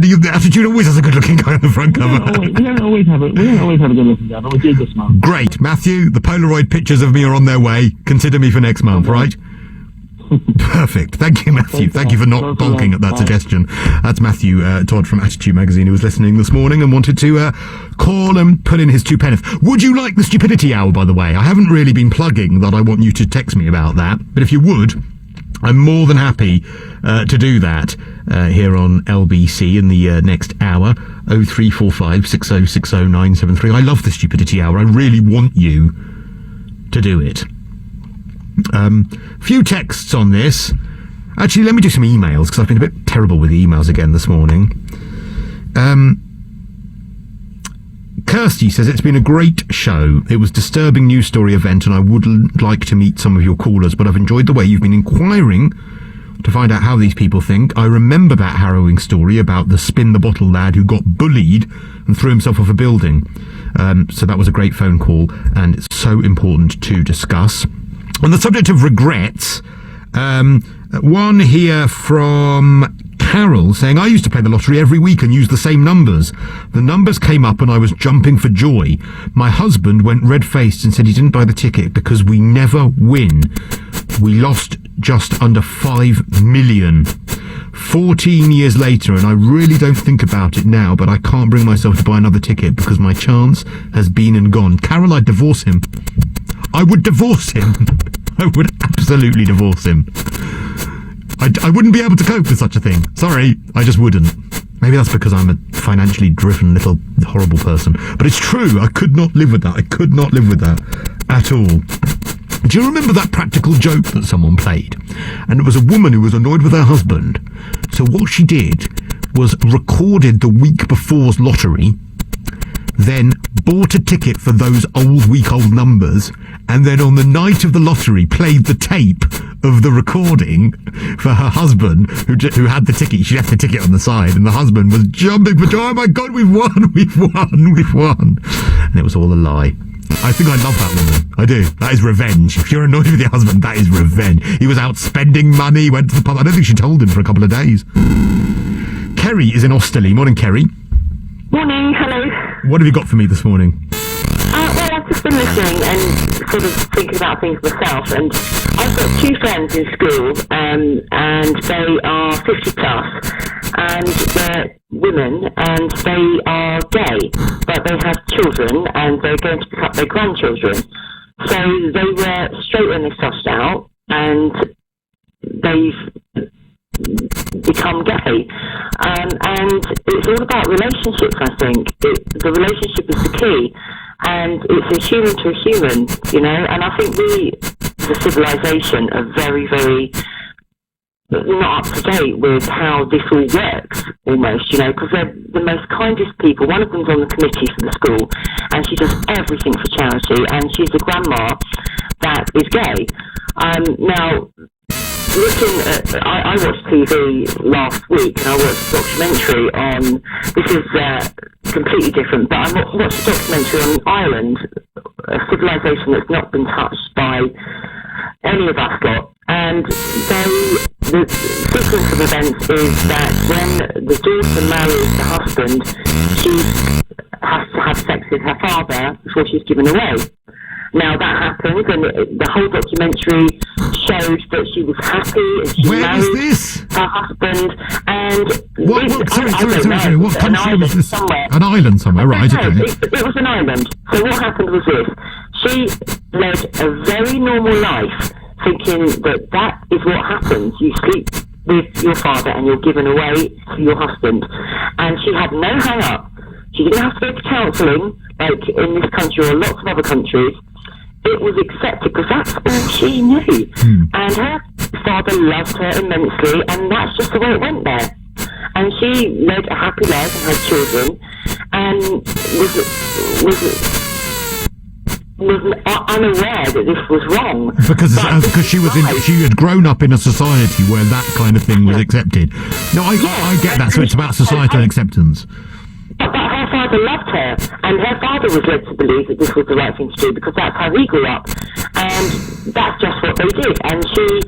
The Attitude always has a good-looking guy on the front cover. We don't always have a good-looking guy, but we did this month. Great, Matthew. The Polaroid pictures of me are on their way. Consider me for next month, right? Perfect. Thank you, Matthew. Thank you for not balking at that suggestion. That's Matthew Todd from Attitude Magazine, who was listening this morning and wanted to call and put in his 2 pence. Would you like the Stupidity Hour, by the way? I haven't really been plugging that I want you to text me about that, but if you would, I'm more than happy to do that here on LBC in the next hour. 0345 6060 973. I love the Stupidity Hour. I really want you to do it. Few texts on this. Actually, let me do some emails, because I've been a bit terrible with the emails again this morning. Kirsty says, it's been a great show. It was a disturbing news story event, and I would like to meet some of your callers, but I've enjoyed the way you've been inquiring to find out how these people think. I remember that harrowing story about the spin the bottle lad who got bullied and threw himself off a building. So that was a great phone call, and it's so important to discuss. On the subject of regrets, one here from Carol saying, I used to play the lottery every week and use the same numbers. The numbers came up and I was jumping for joy. My husband went red-faced and said he didn't buy the ticket because we never win. We lost just under 5 million. 14 years later, and I really don't think about it now, but I can't bring myself to buy another ticket because my chance has been and gone. Carol, I'd divorce him. I would divorce him. I would absolutely divorce him. I wouldn't be able to cope with such a thing. Sorry, I just wouldn't. Maybe that's because I'm a financially driven little horrible person. But it's true, I could not live with that. I could not live with that at all. Do you remember that practical joke that someone played? And it was a woman who was annoyed with her husband. So what she did was recorded the week before's lottery, then bought a ticket for those week-old numbers, and then on the night of the lottery played the tape of the recording for her husband, who had the ticket. She left the ticket on the side, and the husband was jumping for joy. Oh my God, we've won, we've won, we've won. And it was all a lie. I think I love that woman. I do. That is revenge. If you're annoyed with your husband, that is revenge. He was out spending money, went to the pub. I don't think she told him for a couple of days. Kerry is in Osterley. Morning, Kerry. Morning, hello. What have you got for me this morning? Well, I've just been listening and sort of thinking about things myself, and I've got 2 friends in school, and they are 50 plus, and they're women, and they are gay, but they have children, and they're going to pick up their grandchildren. So they were straight when they sussed out, and they've become gay, and it's all about relationships. I think the relationship is the key, and it's a human to a human, you know. And I think we, as a civilization, are very, very not up to date with how this all works, almost, you know, because they're the most kindest people. One of them's on the committee for the school, and she does everything for charity, and she's a grandma that is gay. Now, looking at, I watched TV last week, and I watched a documentary on, this is completely different, but I watched a documentary on Ireland, a civilization that's not been touched by any of us lot. And the sequence of events is that when the daughter marries the husband, she has to have sex with her father before she's given away. Now that happens, and the whole documentary showed that she was happy and she married her husband. And sorry. What country was this? Somewhere. An island somewhere, right? Okay. It was an island. So what happened was this: she led a very normal life, thinking that is what happens. You sleep with your father and you're given away to your husband. And she had no hang-up. She didn't have to go to counselling, like in this country or lots of other countries. It was accepted because that's all she knew. And her father loved her immensely, and that's just the way it went there. And she led a happy life and had children, and was unaware that this was wrong. Because she had grown up in a society where that kind of thing was accepted. No, I get that. So it's about societal acceptance. But her father loved her, and her father was led to believe that this was the right thing to do because that's how he grew up, and that's just what they did. And she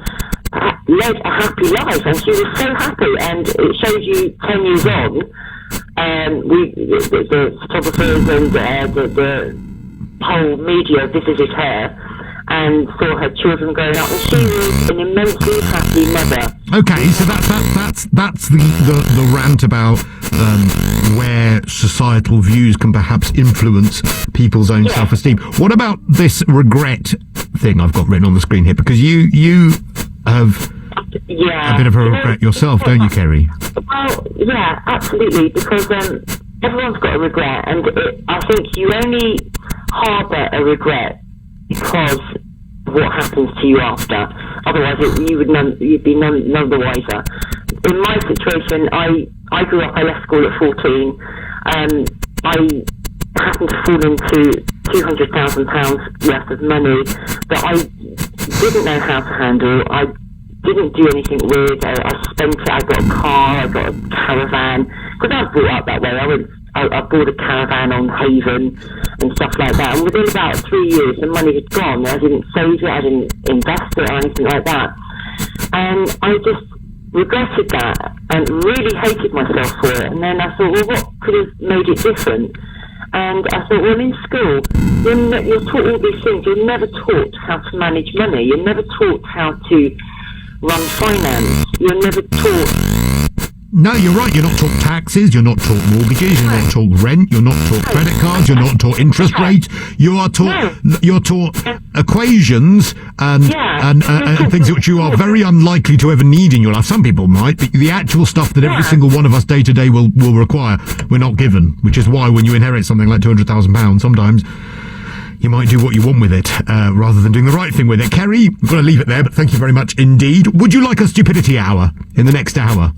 led a happy life, and she was so happy. And it shows you 10 years on, the photographers and the whole media visited her and saw her children growing up, and she was an immensely happy mother. Okay, so that's the rant about where societal views can perhaps influence people's own self-esteem. What about this regret thing I've got written on the screen here? Because you have a bit of a regret yourself, don't you, Kerry? Well, yeah, absolutely, because everyone's got a regret, and I think you only harbour a regret because of what happens to you after. Otherwise, you'd be none the wiser. In my situation, I grew up, I left school at 14. I happened to fall into £200,000 worth of money that I didn't know how to handle. I didn't do anything weird. I spent it. I got a car. I got a caravan. Because I was brought up that way. I bought a caravan on Haven and stuff like that. And within about 3 years, the money had gone. I didn't save it. I didn't invest it or anything like that. And I just regretted that and really hated myself for it. And then I thought, well, what could have made it different? And I thought, well, in school, you're taught all these things. You're never taught how to manage money. You're never taught how to run finance. You're never taught... No, you're right. You're not taught taxes. You're not taught mortgages. You're not taught rent. You're not taught credit cards. You're not taught interest rates. You are taught. You're taught equations and things which you are very unlikely to ever need in your life. Some people might, but the actual stuff that every single one of us day to day will require, we're not given. Which is why when you inherit something like £200,000, sometimes you might do what you want with it, rather than doing the right thing with it. Kerry, we've got to leave it there, but thank you very much indeed. Would you like a stupidity hour in the next hour?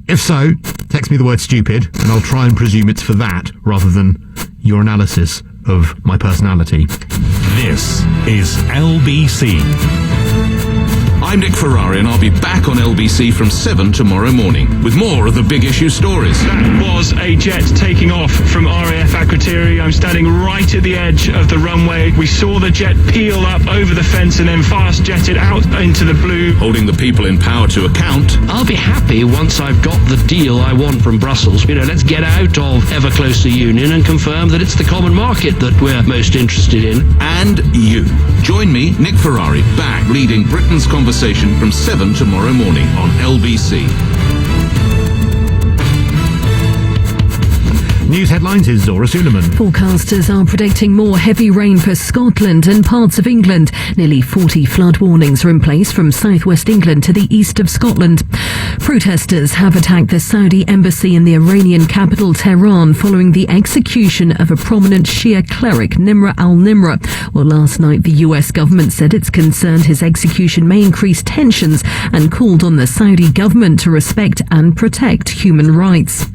If so, text me the word stupid, and I'll try and presume it's for that, rather than your analysis of my personality. This is LBC. I'm Nick Ferrari, and I'll be back on LBC from 7 tomorrow morning with more of the big issue stories. That was a jet taking off from RAF Akrotiri. I'm standing right at the edge of the runway. We saw the jet peel up over the fence and then fast jetted out into the blue. Holding the people in power to account. I'll be happy once I've got the deal I want from Brussels. Let's get out of ever closer union and confirm that it's the common market that we're most interested in. And you. Join me, Nick Ferrari, back leading Britain's conversation from 7 tomorrow morning on LBC. News headlines is Zora Suleiman. Forecasters are predicting more heavy rain for Scotland and parts of England. Nearly 40 flood warnings are in place from southwest England to the east of Scotland. Protesters have attacked the Saudi embassy in the Iranian capital Tehran following the execution of a prominent Shia cleric, Nimr al-Nimr. Well, last night the US government said it's concerned his execution may increase tensions and called on the Saudi government to respect and protect human rights.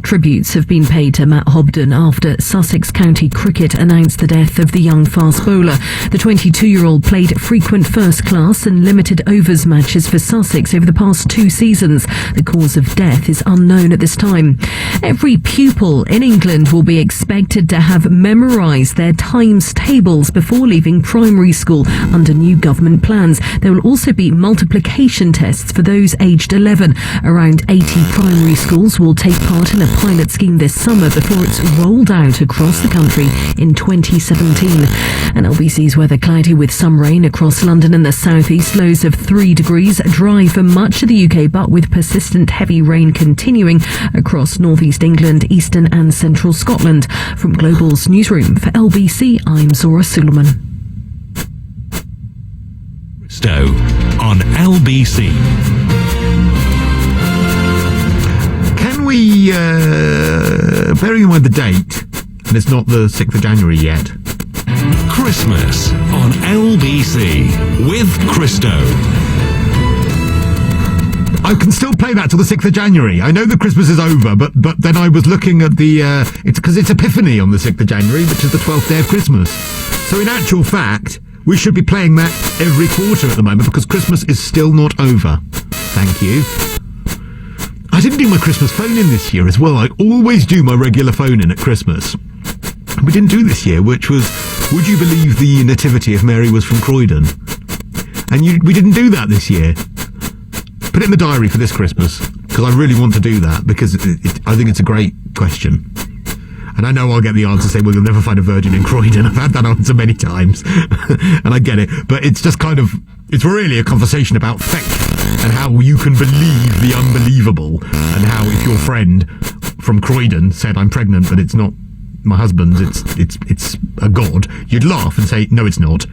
Tributes have been paid to Matt Hobden after Sussex County Cricket announced the death of the young fast bowler. The 22-year-old played frequent first-class and limited overs matches for Sussex over the past 2 seasons. The cause of death is unknown at this time. Every pupil in England will be expected to have memorised their times tables before leaving primary school under new government plans. There will also be multiplication tests for those aged 11. Around 80 primary schools will take part in a pilot scheme this summer before it's rolled out across the country in 2017. And LBC's weather cloudy with some rain across London and the southeast, lows of 3 degrees, dry for much of the UK but with persistent heavy rain continuing across northeast England, eastern and central Scotland. From Global's newsroom for LBC, I'm Zora Suleiman. Stowe on LBC. Can we, bearing in mind the date, and it's not the 6th of January yet. Christmas on LBC with Christo. I can still play that till the 6th of January. I know that Christmas is over, but then I was looking at the, it's because it's Epiphany on the 6th of January, which is the 12th day of Christmas. So in actual fact, we should be playing that every quarter at the moment because Christmas is still not over. Thank you. I didn't do my Christmas phone in this year as well. I always do my regular phone in at Christmas. We didn't do this year, which was, would you believe the nativity if Mary was from Croydon? And we didn't do that this year. Put it in the diary for this Christmas, because I really want to do that, because I think it's a great question. And I know I'll get the answer saying, well, you'll never find a virgin in Croydon. I've had that answer many times, and I get it. But it's just kind of, it's really a conversation about faith and how you can believe the unbelievable, and how if your friend from Croydon said, I'm pregnant, but it's not my husband's, it's a god, you'd laugh and say, no, it's not.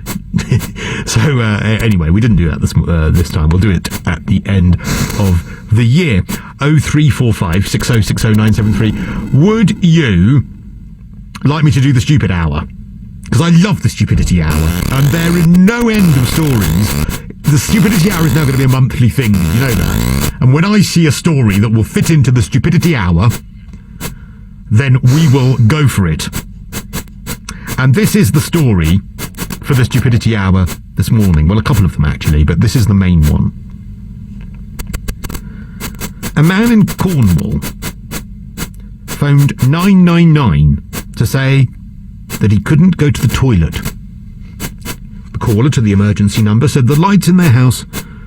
So anyway, we didn't do that this time. We'll do it at the end of the year. 0345 6060973. Would you like me to do the stupid hour? Because I love the stupidity hour, and there is no end of stories. The stupidity hour is now going to be a monthly thing, you know that. And when I see a story that will fit into the stupidity hour, then we will go for it. And this is the story for the stupidity hour this morning. Well, a couple of them actually, but this is the main one. A man in Cornwall phoned 999 to say that he couldn't go to the toilet. The caller to the emergency number said the lights in their house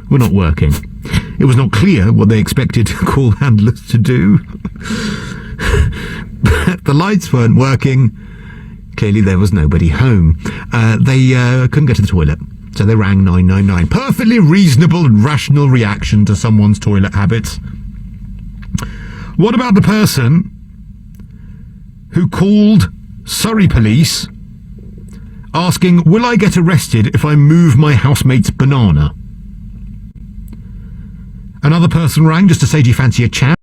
were not working. It was not clear what they expected call handlers to do. But the lights weren't working. Clearly there was nobody home. They couldn't get to the toilet, so they rang 999. Perfectly reasonable and rational reaction to someone's toilet habits. What about the person who called Surrey police asking, will I get arrested if I move my housemate's banana? Another person rang just to say, do you fancy a chat?